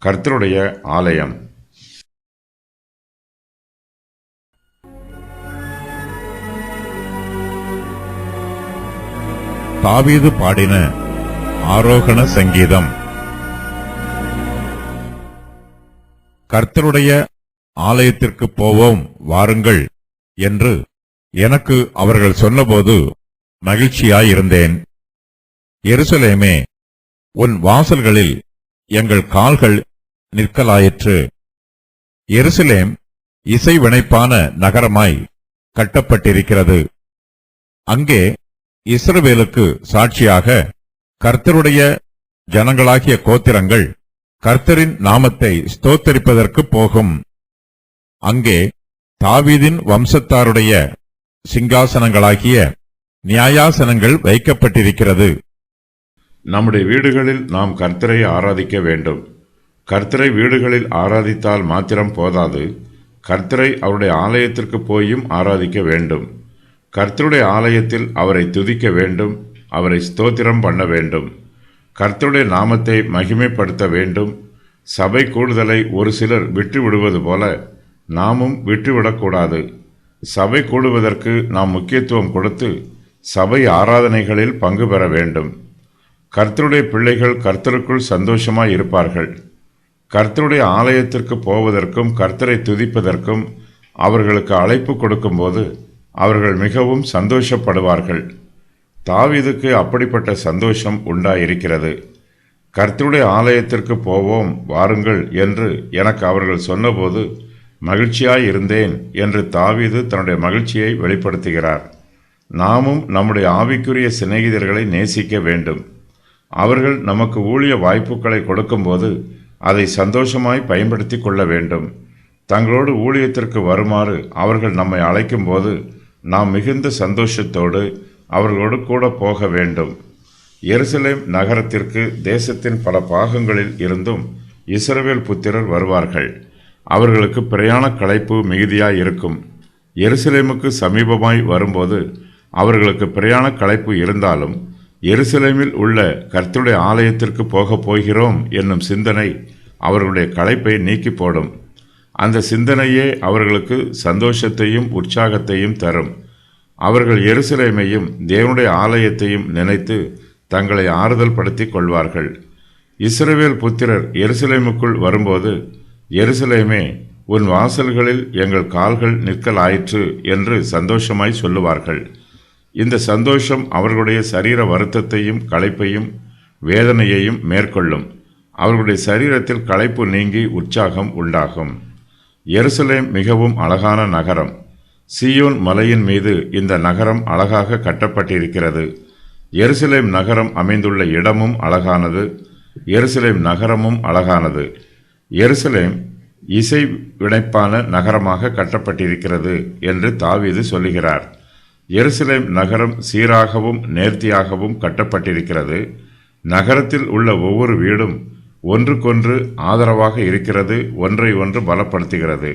கர்த்தருடைய ஆலயம். தாவீது பாடின ஆரோகண சங்கீதம். கர்த்தருடைய ஆலயத்திற்கு போவோம் வாருங்கள் என்று எனக்கு அவர்கள் சொன்னபோது மகிழ்ச்சியாயிருந்தேன். எருசலேமே, உன் வாசல்களில் எங்கள் கால்கள் நிற்கலாயிற்று. எருசலேம் இசைவினைப்பான நகரமாய் கட்டப்பட்டிருக்கிறது. அங்கே இஸ்ரவேலுக்கு சாட்சியாக கர்த்தருடைய ஜனங்களாகிய கோத்திரங்கள் கர்த்தரின் நாமத்தை ஸ்தோத்தரிப்பதற்கு போகும். அங்கே தாவீதின் வம்சத்தாருடைய சிங்காசனங்களாகிய நியாயாசனங்கள் வைக்கப்பட்டிருக்கிறது. நம்முடைய வீடுகளில் நாம் கர்த்தரை ஆராதிக்க வேண்டும். கர்த்தரை வீடுகளில் ஆராதித்தால் மாத்திரம் போதாது, கர்த்தரை அவருடைய ஆலயத்திற்கு போயும் ஆராதிக்க வேண்டும். கர்த்தருடைய ஆலயத்தில் அவரை துதிக்க வேண்டும், அவரை ஸ்தோத்திரம் பண்ண வேண்டும், கர்த்தருடைய நாமத்தை மகிமைப்படுத்த வேண்டும். சபை கூடுதலை ஒரு சிலர் விட்டு விடுவது போல நாமும் விட்டுவிடக்கூடாது. சபை கூடுவதற்கு நாம் முக்கியத்துவம் கொடுத்து சபை ஆராதனைகளில் பங்கு பெற வேண்டும். கர்த்தருடைய பிள்ளைகள் கர்த்தருக்குள் சந்தோஷமாய் இருப்பார்கள். கர்த்தருடைய ஆலயத்திற்கு போவதற்கும் கர்த்தரை துதிப்பதற்கும் அவர்களுக்கு அழைப்பு கொடுக்கும்போது அவர்கள் மிகவும் சந்தோஷப்படுவார்கள். தாவீதுக்கு அப்படிப்பட்ட சந்தோஷம் உண்டாயிருக்கிறது. கர்த்தருடைய ஆலயத்திற்கு போவோம் வாருங்கள் என்று எனக்கு அவர்கள் சொன்னபோது மகிழ்ச்சியாயிருந்தேன் என்று தாவீது தன்னுடைய மகிழ்ச்சியை வெளிப்படுத்துகிறார். நாமும் நம்முடைய ஆவிக்குரிய சிநேகிதர்களை நேசிக்க வேண்டும். அவர்கள் நமக்கு ஊழிய வாய்ப்புகளை கொடுக்கும்போது அதை சந்தோஷமாய் பயன்படுத்தி கொள்ள வேண்டும். தங்களோடு ஊழியத்திற்கு வருமாறு அவர்கள் நம்மை அழைக்கும் போது நாம் மிகுந்த சந்தோஷத்தோடு அவர்களோடு கூட போக வேண்டும். எருசலேம் நகரத்திற்கு தேசத்தின் பல பாகங்களில் இருந்தும் இஸ்ரவேல் புத்திரர் வருவார்கள். அவர்களுக்கு பிரயாண களைப்பு மிகுதியாய் இருக்கும். எருசலேமுக்கு சமீபமாய் வரும்போது அவர்களுக்கு பிரயாண களைப்பு இருந்தாலும் எருசலேமில் உள்ள கர்த்தருடைய ஆலயத்திற்கு போகப் போகிறோம் என்னும் சிந்தனை அவர்களுடைய களைப்பை நீக்கி போடும். அந்த சிந்தனையே அவர்களுக்கு சந்தோஷத்தையும் உற்சாகத்தையும் தரும். அவர்கள் எருசலேமையும் தேவனுடைய ஆலயத்தையும் நினைத்து தங்களை ஆறுதல் படுத்திக் கொள்வார்கள். இஸ்ரவேல் புத்திரர் எருசலேமுக்குள் வரும்போது, எருசலேமே, உன் வாசல்களில் எங்கள் கால்கள் நிற்கலாயிற்று என்று சந்தோஷமாய் சொல்லுவார்கள். இந்த சந்தோஷம் அவர்களுடைய சரீர வருத்தத்தையும் களைப்பையும் வேதனையையும் மேற்கொள்ளும். அவர்களுடைய சரீரத்தில் களைப்பு நீங்கி உற்சாகம் உண்டாகும். எருசலேம் மிகவும் அழகான நகரம். சீயோன் மலையின் மீது இந்த நகரம் அழகாக கட்டப்பட்டிருக்கிறது. எருசலேம் நகரம் அமைந்துள்ள இடமும் அழகானது. எருசலேம் நகரமும் அழகானது. எருசலேம் இசை வினைப்பான நகரமாக கட்டப்பட்டிருக்கிறது என்று தாவீது சொல்லுகிறார். எருசலேம் நகரம் சீராகவும் நேர்த்தியாகவும் கட்டப்பட்டிருக்கிறது. நகரத்தில் உள்ள ஒவ்வொரு வீடும் ஒன்றுக்கொன்று ஆதரவாக இருக்கிறது, ஒன்றை ஒன்று பலப்படுத்துகிறது.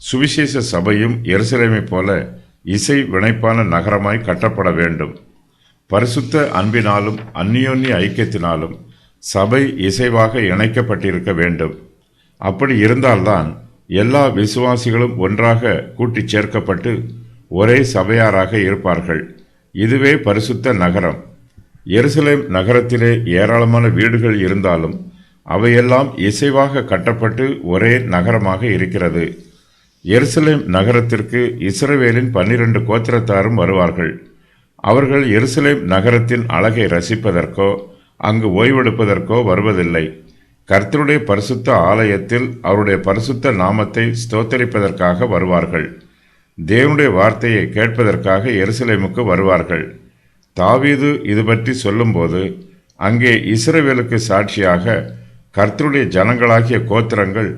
சுவிசேஷ சபையும் எருசலேமை போல இசை வினைப்பான நகரமாய் கட்டப்பட வேண்டும். பரிசுத்த அன்பினாலும் அந்நியோன்ய ஐக்கியத்தினாலும் சபை இசைவாக இணைக்கப்பட்டிருக்க வேண்டும். அப்படி இருந்தால்தான் எல்லா விசுவாசிகளும் ஒன்றாக கூட்டிச் சேர்க்கப்பட்டு ஒரே சபையாராக இருப்பார்கள். இதுவே பரிசுத்த நகரம். எருசலேம் நகரத்திலே ஏராளமான வீடுகள் இருந்தாலும் அவையெல்லாம் இசைவாக கட்டப்பட்டு ஒரே நகரமாக இருக்கிறது. எருசலேம் நகரத்திற்கு இஸ்ரவேலின் 12 கோத்திரத்தாரும் வருவார்கள். அவர்கள் எருசலேம் நகரத்தின் அழகை ரசிப்பதற்கோ அங்கு ஓய்வெடுப்பதற்கோ வருவதில்லை. கர்த்தருடைய பரிசுத்த ஆலயத்தில் அவருடைய பரிசுத்த நாமத்தை ஸ்தோத்தரிப்பதற்காக வருவார்கள். தேவனுடைய வார்த்தையை கேட்பதற்காக எருசலேமுக்கு வருவார்கள். தாவீது இது பற்றி சொல்லும்போது, அங்கே இஸ்ரவேலுக்கு சாட்சியாக கர்த்தருடைய ஜனங்களாகிய கோத்திரங்கள்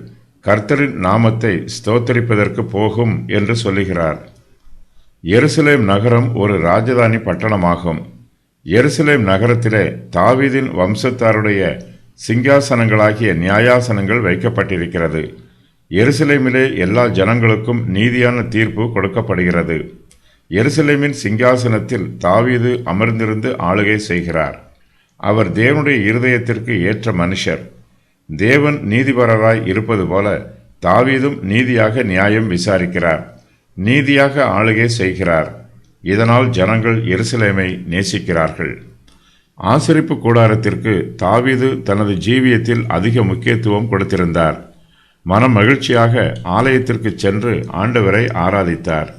கர்த்தரின் நாமத்தை ஸ்தோத்தரிப்பதற்கு போகும் என்று சொல்லுகிறார். எருசலேம் நகரம் ஒரு ராஜதானி பட்டணமாகும். எருசலேம் நகரத்திலே தாவீதின் வம்சத்தாருடைய சிங்காசனங்களாகிய நியாயாசனங்கள் வைக்கப்பட்டிருக்கிறது. எருசலேமிலே எல்லா ஜனங்களுக்கும் நீதியான தீர்ப்பு கொடுக்கப்படுகிறது. எருசலேமின் சிங்காசனத்தில் தாவீது அமர்ந்திருந்து ஆளுகை செய்கிறார். அவர் தேவனுடைய இருதயத்திற்கு ஏற்ற மனுஷர். தேவன் நீதிபரராய் இருப்பது போல தாவீதும் நீதியாக நியாயம் விசாரிக்கிறார், நீதியாக ஆளுகை செய்கிறார். இதனால் ஜனங்கள் எருசலேமை நேசிக்கிறார்கள். ஆசரிப்பு கூடாரத்திற்கு தாவீது தனது ஜீவியத்தில் அதிக முக்கியத்துவம் கொடுத்திருந்தார். மன மகிழ்ச்சியாக ஆலயத்திற்கு சென்று ஆண்டவரை ஆராதித்தார்.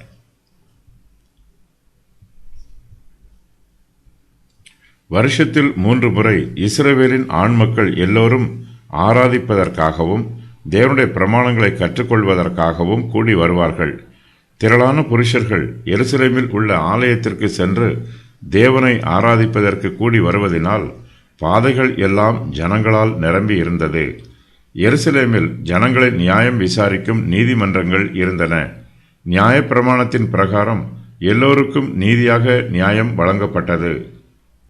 வருஷத்தில் 3 முறை இஸ்ரவேலின் ஆண் மக்கள் எல்லோரும் ஆராதிப்பதற்காகவும் தேவனுடைய பிரமாணங்களை கற்றுக்கொள்வதற்காகவும் கூடி வருவார்கள். திரளான புருஷர்கள் எருசலேமில் உள்ள ஆலயத்திற்கு சென்று தேவனை ஆராதிப்பதற்கு கூடி வருவதினால் பாதைகள் எல்லாம் ஜனங்களால் நிரம்பி இருந்தது. எருசலேமில் ஜனங்களை நியாயம் விசாரிக்கும் நீதிமன்றங்கள் இருந்தன. நியாயப்பிரமாணத்தின் பிரகாரம் எல்லோருக்கும் நீதியாக நியாயம் வழங்கப்பட்டது.